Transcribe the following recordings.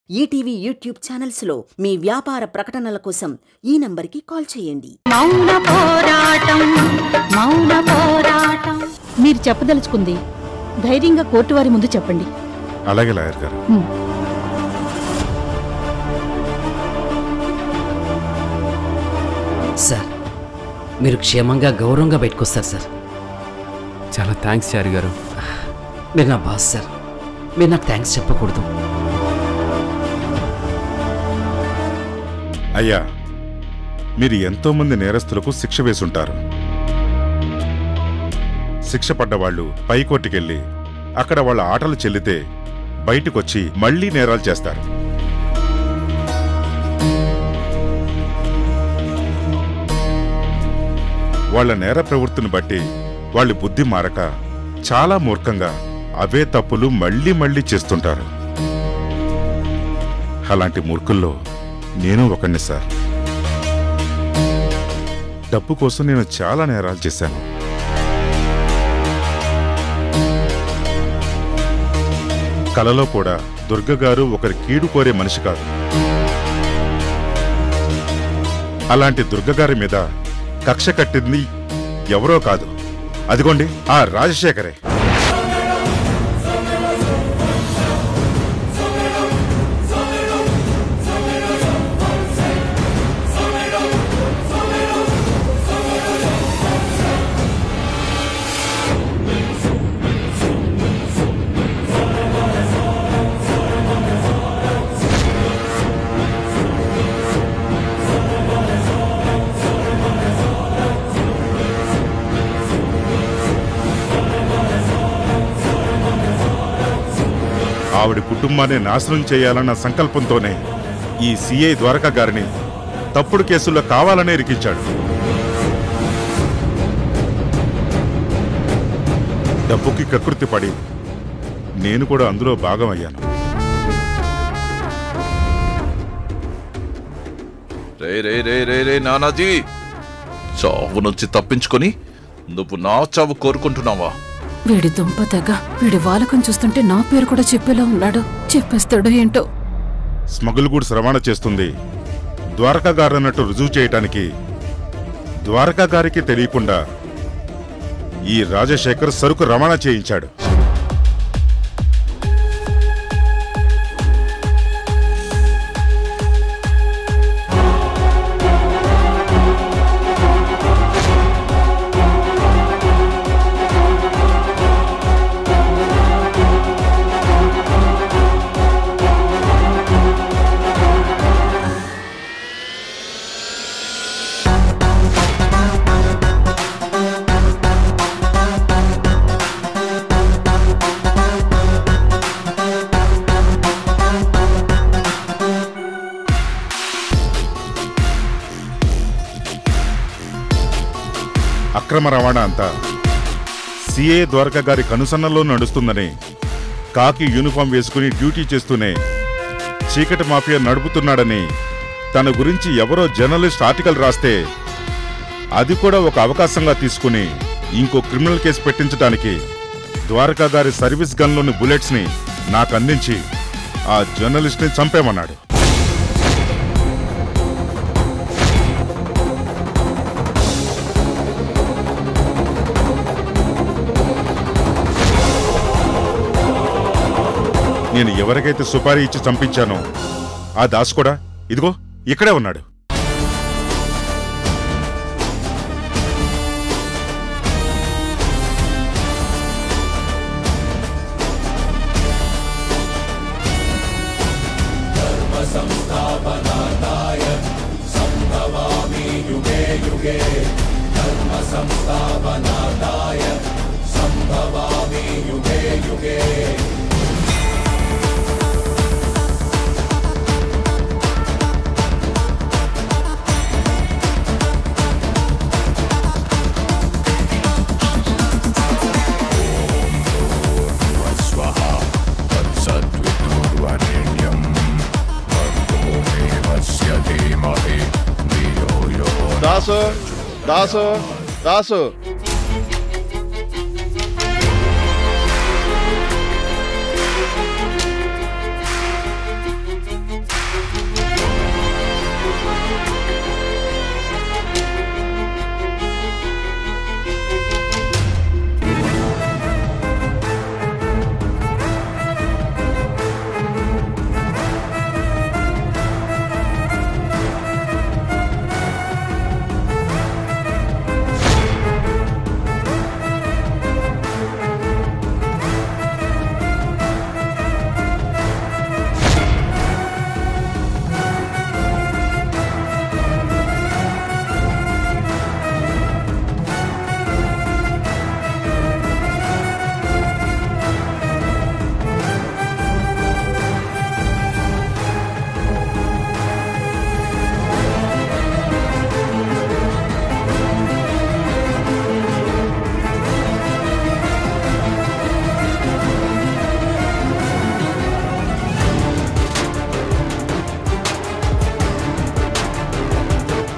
ETV YouTube ఛానల్స్లో మీ వ్యాపార ప్రకటనల కోసం ఈ నంబర్కి కాల్ చేయండి. మౌన పోరాటం మౌన పోరాటం. మీరు చెప్పదలుచుకుంది ధైర్యంగా కోర్టు వారి ముందు చెప్పండి. అలాగే లాయర్ గారు. సార్, మీరు క్షేమంగా గౌరవంగా బయటకొస్తారు సార్. చాలా థ్యాంక్స్ చారి గారు. మీరు నా బాస్ సార్, మీరు నాకు థ్యాంక్స్ చెప్పకూడదు. అయ్యా, మీరు ఎంతో మంది నేరస్తులకు శిక్ష వేసుంటారు. శిక్ష పడ్డవాళ్లు పైకోర్టుకెళ్ళి అక్కడ వాళ్ళ ఆటలు చెల్లితే బయటకొచ్చి మళ్లీ నేరాలు చేస్తారు. వాళ్ల నేర ప్రవృత్తిని బట్టి వాళ్ళ బుద్ధి మారక చాలా మూర్ఖంగా అవే తప్పులు మళ్లీ మళ్లీ చేస్తుంటారు. అలాంటి మూర్ఖుల్లో నేను ఒకణ్ణి సార్. డబ్బు కోసం నేను చాలా నేరాలు చేశాను. కలలో కూడా దుర్గగారు ఒకరి కీడు కోరే మనిషి కాదు. అలాంటి దుర్గగారి మీద కక్ష కట్టింది ఎవరో కాదు, అదిగోండి ఆ రాజశేఖరే. ఆవిడ కుటుంబాన్ని నాశనం చేయాలన్న సంకల్పంతోనే ఈ సిఐ ద్వారకా గారిని తప్పుడు కేసుల్లో కావాలనే ఇరికించాడు. డబ్బుకి కకృతి పడి నేను కూడా అందులో భాగమయ్యాను. రే నానాజీ, చావు నుంచి తప్పించుకొని నువ్వు నా చావు కోరుకుంటున్నావా? వీడి దుంప తెగ, వీడి వాలకం చూస్తుంటే నా పేరు కూడా చెప్పేలా ఉన్నాడు. చెప్పేస్తాడో ఏంటో. స్మగుల్ గూడ్స్ రవాణా చేస్తుంది ద్వారకా గారు అన్నట్టు రుజువు చేయటానికి ద్వారకా గారికి తెలియకుండా ఈ రాజశేఖర్ సరుకు రవాణా చేయించాడు. అక్రమ రవాణా అంతా సిఏ ద్వారకా గారి కనుసన్నల్లో నడుస్తుందని కాకి యూనిఫామ్ వేసుకుని డ్యూటీ చేస్తూనే చీకటి మాఫియా నడుపుతున్నాడని తన గురించి ఎవరో జర్నలిస్ట్ ఆర్టికల్ రాస్తే అది కూడా ఒక అవకాశంగా తీసుకుని ఇంకో క్రిమినల్ కేసు పెట్టించడానికి ద్వారకా గారి సర్వీస్ గన్లోని బుల్లెట్స్ ని నాకు అందించి ఆ జర్నలిస్ట్ ని చంపేమన్నాడు. నేను ఎవరికైతే సుపారీ ఇచ్చి చంపించానో ఆ దాస్ కూడా ఇదిగో ఇక్కడే ఉన్నాడు. దాసు దాసు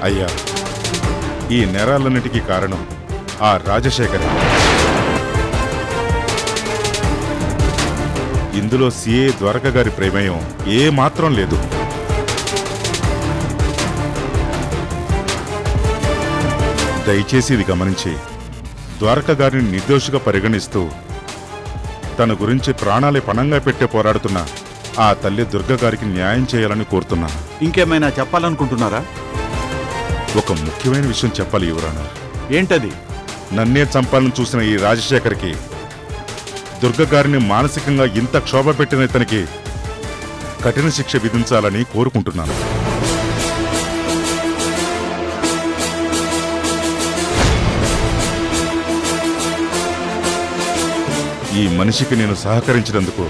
అయ్యా, ఈ నేరాలన్నిటికీ కారణం ఆ రాజశేఖర్. ఇందులో సిఏ ద్వారక గారి ప్రమేయం ఏ మాత్రం లేదు. దయచేసి ఇది గమనించి ద్వారక గారిని నిర్దోషిగా పరిగణిస్తూ తన గురించి ప్రాణాలే పణంగా పెట్టే పోరాడుతున్న ఆ తల్లి దుర్గ గారికి న్యాయం చేయాలని కోరుతున్నాను. ఇంకేమైనా చెప్పాలనుకుంటున్నారా? ఒక ముఖ్యమైన విషయం చెప్పాలి యువరానర్. ఏంటది? నన్నే చంపాలని చూసిన ఈ రాజశేఖర్కి, దుర్గ గారిని మానసికంగా ఇంత క్షోభ పెట్టిన ఇతనికి కఠిన శిక్ష విధించాలని కోరుకుంటున్నాను. ఈ మనిషికి నేను సహకరించినందుకు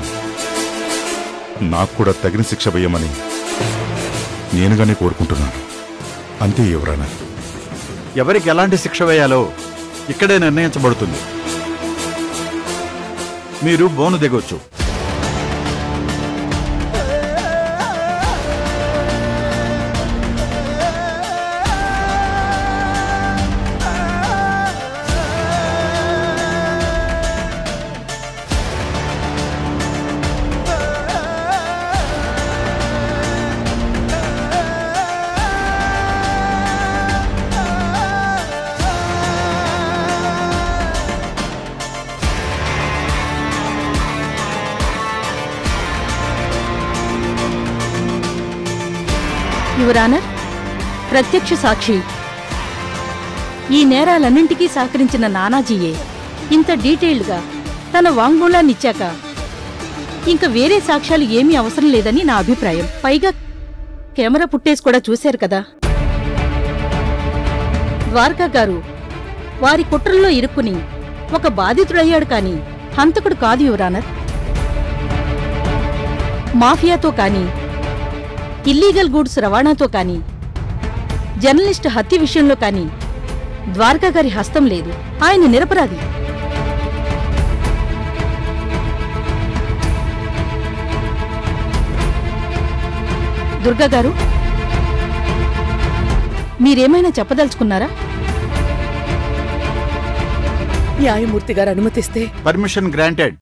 నాకు కూడా తగిన శిక్ష వేయమని నేనుగానే కోరుకుంటున్నాను. అంతే యువరానర్. ఎవరికి ఎలాంటి శిక్ష వేయాలో ఇక్కడే నిర్ణయించబడుతుంది. మీరు బోను దిగొచ్చు. యువరానర్, ప్రత్యక్ష సాక్షి ఈ నేరాలన్నింటికీ సహకరించిన నానాజీయే ఇంత డీటెయిల్డ్గా తన వాంగ్మూలాన్నిచ్చాక ఇంక వేరే సాక్ష్యాలు ఏమీ అవసరం లేదని నా అభిప్రాయం. పైగా కెమెరా ఫుటేజ్ కూడా చూశారు కదా. ద్వారకా గారు వారి కుట్రల్లో ఇరుక్కుని ఒక బాధితుడయ్యాడు కానీ హంతకుడు కాదు యువరానర్. మాఫియాతో కానీ, ఇల్లీగల్ గూడ్స్ రవాణాతో కానీ, జర్నలిస్టు హత్య విషయంలో కానీ ద్వారకా గారి హస్తం లేదు. ఆయన నిరపరాధి. దుర్గా గారు, మీరేమైనా చెప్పదలుచుకున్నారా? న్యాయమూర్తి గారు అనుమతిస్తే. Permission granted.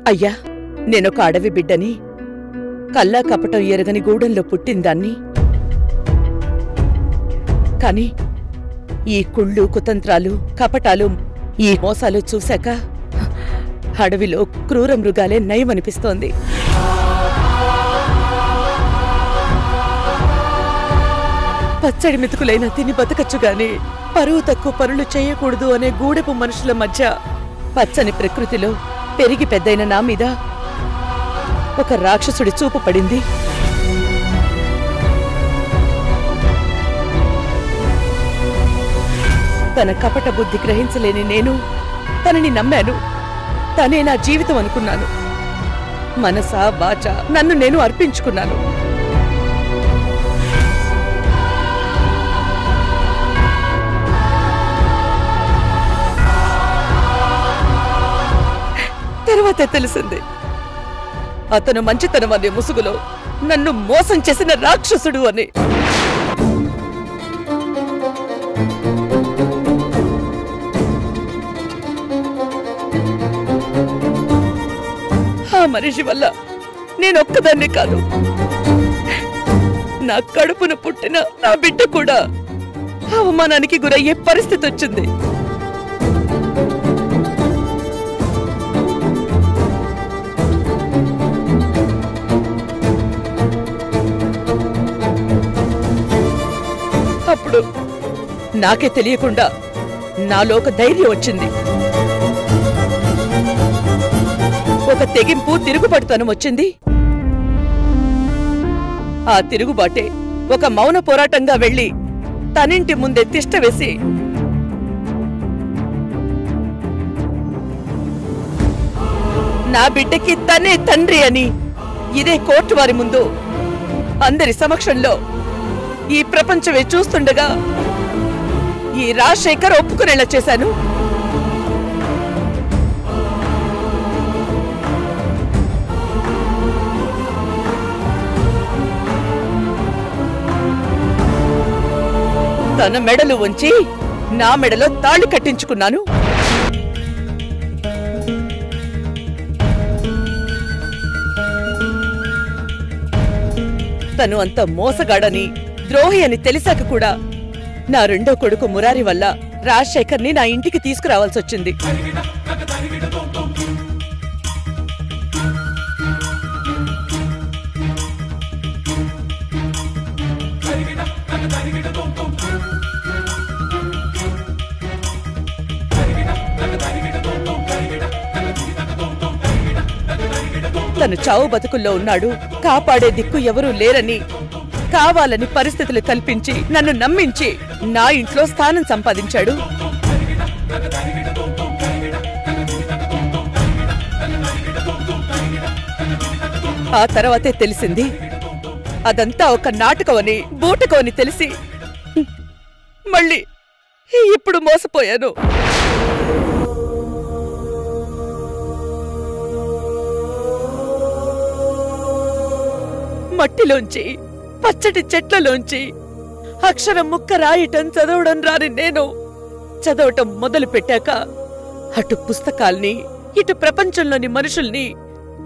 అయ్యా, నేనొక అడవి బిడ్డని, కల్లా కపటం ఎరగని గూడెంలో పుట్టిందాన్ని. కాని ఈ కుళ్ళు, కుతంత్రాలు, కపటాలు, ఈ మోసాలు చూశాక అడవిలో క్రూర మృగాలే నయమనిపిస్తోంది. పచ్చడి మెతుకులైనా తిని బతకచ్చుగాని పరువు తక్కువ పనులు చేయకూడదు అనే గూడెపు మనుషుల మధ్య పచ్చని ప్రకృతిలో పెరిగి పెద్దయిన నా మీద ఒక రాక్షసుడి చూపు పడింది. తన కపట బుద్ధి గ్రహించలేని నేను తనని నమ్మాను. తనే నా జీవితం అనుకున్నాను. మనసా వాచ నన్ను నేను అర్పించుకున్నాను. తర్వాతే తెలిసింది అతను మంచితనం అనే ముసుగులో నన్ను మోసం చేసిన రాక్షసుడు అని. ఆ మనిషి వల్ల నేనొక్కదాన్నే కాదు, నా కడుపున పుట్టిన నా బిడ్డ కూడా అవమానానికి గురయ్యే పరిస్థితి వచ్చింది. అప్పుడు నాకే తెలియకుండా నాలో ఒక ధైర్యం వచ్చింది. ఒక తెగింపు, తిరుగుబాటుతనం వచ్చింది. ఆ తిరుగుబాటే ఒక మౌన పోరాటంగా వెళ్లి తనింటి ముందే తిష్ట వేసి నా బిడ్డకి తనే తండ్రి అని ఇదే కోర్టు వారి ముందు అందరి సమక్షంలో ఈ ప్రపంచమే చూస్తుండగా ఈ రాజశేఖర్ ఒప్పుకునేలా చేశాను. తన మెడలు ఉంచి నా మెడలో తాళి కట్టించుకున్నాను. తను అంత మోసగాడని ద్రోహి అని తెలిసాక కూడా నా రెండో కొడుకు మురారి వల్ల రాజశేఖర్ని నా ఇంటికి తీసుకురావాల్సి వచ్చింది. తను చావు బతుకుల్లో ఉన్నాడు, కాపాడే దిక్కు ఎవరూ లేరని కావాలని పరిస్థితులు కల్పించి నన్ను నమ్మించి నా ఇంట్లో స్థానం సంపాదించాడు. ఆ తర్వాతే తెలిసింది అదంతా ఒక నాటకం అని, బూటకం అని తెలిసి మళ్ళీ ఇప్పుడు మోసపోయాను. మట్టిలోంచి పచ్చటి చెట్లలోంచి అక్షరం ముక్క రాయటం చదవడం రాని నేను చదవటం మొదలు పెట్టాక అటు పుస్తకాల్ని ఇటు ప్రపంచంలోని మనుషుల్ని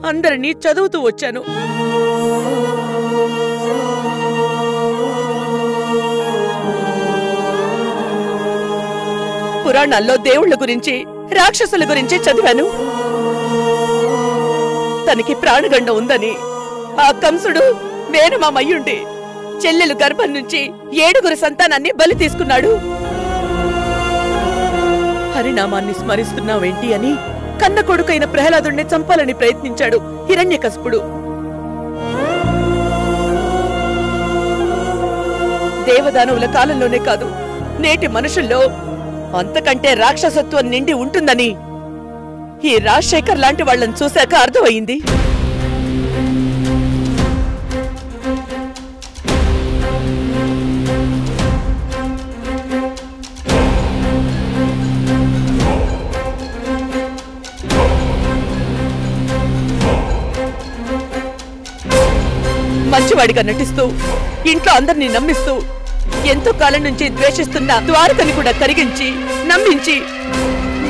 అందరినీ చదువుతూ వచ్చాను. పురాణాల్లో దేవుళ్ల గురించి రాక్షసుల గురించి చదివాను. తనకి ప్రాణగండం ఉందని ఆ కంసుడు మేనమామయ్యుండి చెల్లెలు గర్భం నుంచి 7 సంతానాన్ని బలి తీసుకున్నాడు. హరినామాన్ని స్మరిస్తున్నావేంటి అని కన్న కొడుకైన ప్రహ్లాదుణ్ణి చంపాలని ప్రయత్నించాడు హిరణ్యకశిపుడు. దేవదానవుల కాలంలోనే కాదు, నేటి మనుషుల్లో అంతకంటే రాక్షసత్వం నిండి ఉంటుందని ఈ రాజశేఖర్ లాంటి వాళ్ళని చూశాక అర్థమైంది. మంచివాడిగా నటిస్తూ ఇంట్లో అందరినీ నమ్మిస్తూ ఎంతో కాలం నుంచి ద్వేషిస్తున్న ద్వారకని కూడా కరిగించి నమ్మించి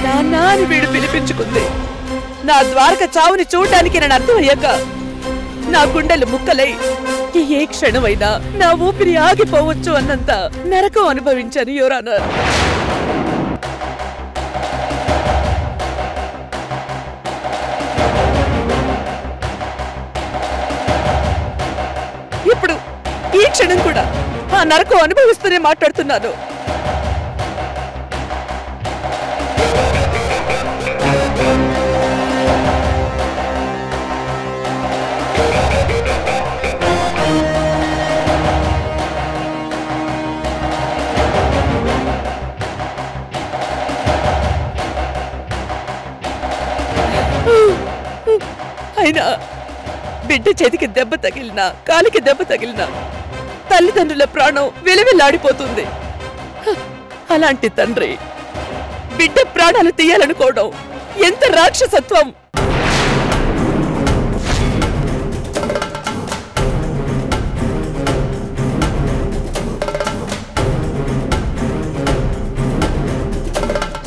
నాన్నా అని వీడు పిలిపించుకుంది. నా ద్వారక చావుని చూడడానికి నేను అర్థమయ్యాక నా గుండెలు ముక్కలై ఏ క్షణమైనా నా ఊపిరి ఆగిపోవచ్చు అన్నంత నరకం అనుభవించాను యువరానర్. ఇప్పుడు ఈ క్షణం కూడా ఆ నరకం అనుభవిస్తూనే మాట్లాడుతున్నాను. అయినా బిడ్డ చేతికి దెబ్బ తగిలినా, కాలికి దెబ్బ తగిలినా తల్లిదండ్రుల ప్రాణం విలవిల్లాడిపోతుంది. అలాంటి తండ్రి బిడ్డ ప్రాణాలు తీయాలనుకోవడం ఎంత రాక్షసత్వం!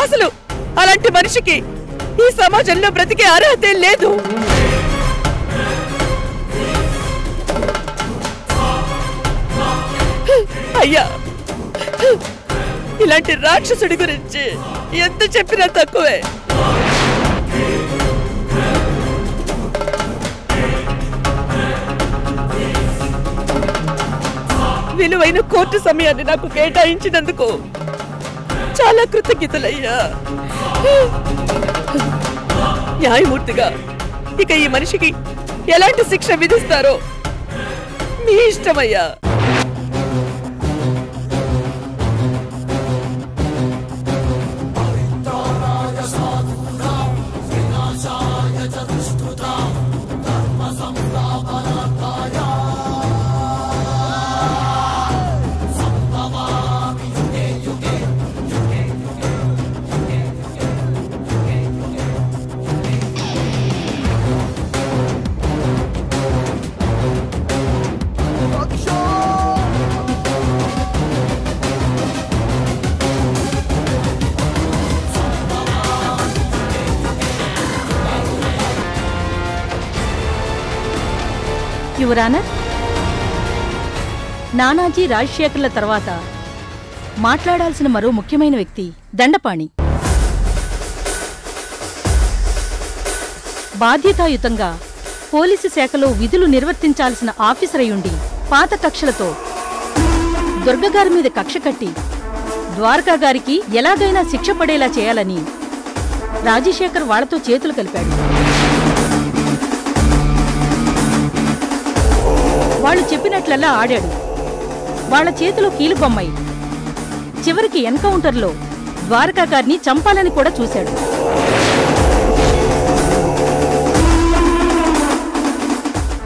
అసలు అలాంటి మనిషికి ఈ సమాజంలో బ్రతికే అర్హతే లేదు. అయ్యా, ఇలాంటి రాక్షసుడి గురించి ఎంత చెప్పినా తక్కువే. విలువైన కోర్టు సమయాన్ని నాకు కేటాయించినందుకు చాలా కృతజ్ఞతలయ్యా. న్యాయమూర్తిగా ఇక ఈ మనిషికి ఎలాంటి శిక్ష విధిస్తారో మీ ఇష్టమయ్యా. యువరానర్, నానాజీ రాజశేఖర్ల తర్వాత మాట్లాడాల్సిన మరో ముఖ్యమైన వ్యక్తి దండపాణి. బాధ్యతాయుతంగా పోలీసు శాఖలో విధులు నిర్వర్తించాల్సిన ఆఫీసర్ అయ్యుండి పాత కక్షలతో దుర్గగారి మీద కక్ష కట్టి ద్వారకా గారికి ఎలాగైనా శిక్ష పడేలా చేయాలని రాజశేఖర్ వాళ్లతో చేతులు కలిపాడు. వాళ్ళు చెప్పినట్లల్లా ఆడాడు. వాళ్ల చేతిలో కీలుబొమ్మై చివరికి ఎన్కౌంటర్లో ద్వారకా గారిని చంపాలని కూడా చూశాడు.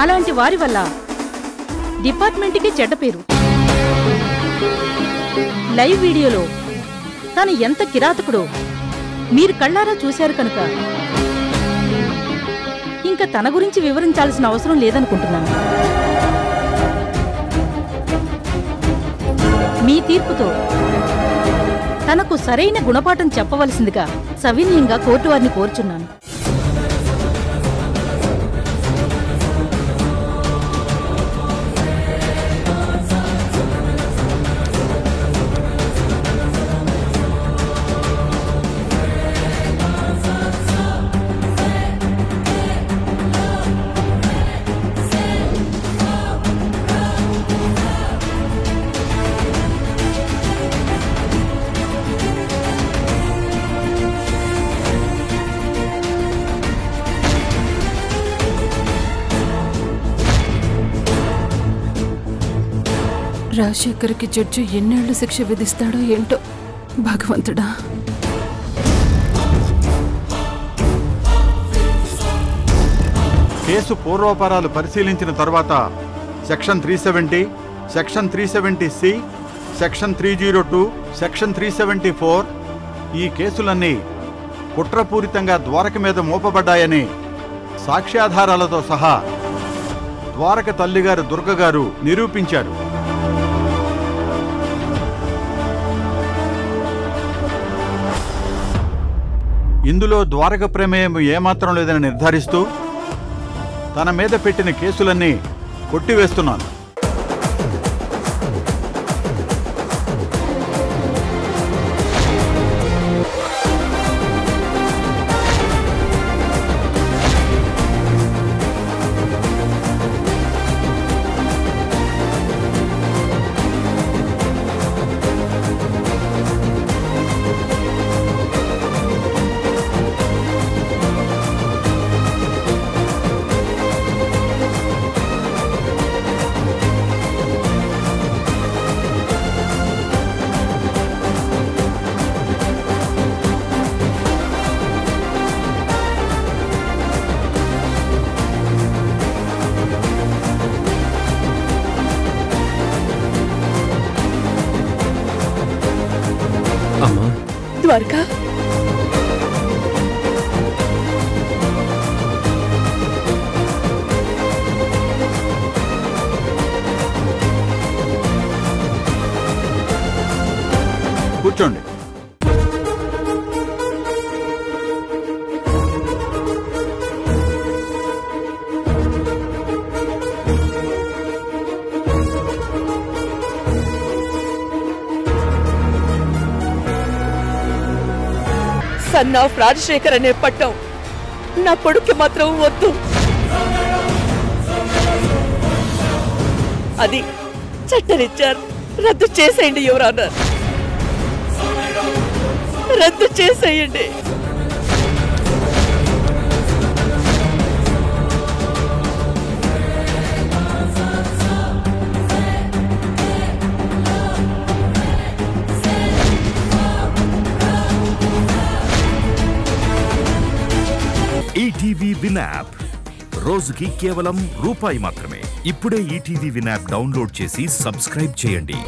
అలాంటి వారి వల్ల డిపార్ట్మెంట్కి చెడ్డ పేరు. లైవ్ వీడియోలో తను ఎంత కిరాతకుడో మీరు కళ్ళారా చూశారు కనుక ఇంకా తన గురించి వివరించాల్సిన అవసరం లేదనుకుంటున్నాను. మీ తీర్పుతో తనకు సరైన గుణపాఠం చెప్పవలసిందిగా సవినయంగా కోర్టు వారిని కోరుచున్నాను. రాజశేఖర్కి జడ్జి ఎన్నేళ్లు శిక్ష విధిస్తాడో ఏంటో భగవంతుడా. కేసు పూర్వాపరాలు పరిశీలించిన తర్వాత section 370, section 370C, section 302, section 374 ఈ కేసులన్నీ కుట్రపూరితంగా ద్వారక మీద మోపబడ్డాయని సాక్ష్యాధారాలతో సహా ద్వారక తల్లిగారు దుర్గగారు నిరూపించారు. ఇందులో ద్వారక ప్రమేయం ఏమాత్రం లేదని నిర్ధారిస్తూ తన మీద పెట్టిన కేసులన్నీ కొట్టివేస్తున్నాను. ద్వారకా, కూర్చోండి. సన్ ఆఫ్ రాజశేఖర్ అనే పట్టం నా కొడుక్కి మాత్రం వద్దు. అది చట్టరీత్యా రద్దు చేసేయండి యువరానర్, రద్దు చేసేయండి. ఈటీవీ విన్ యాప్ రోజుకి కేవలం రూపాయి మాత్రమే. ఇప్పుడే ఈటీవీ విన్ యాప్ డౌన్లోడ్ చేసి సబ్స్క్రైబ్ చేయండి.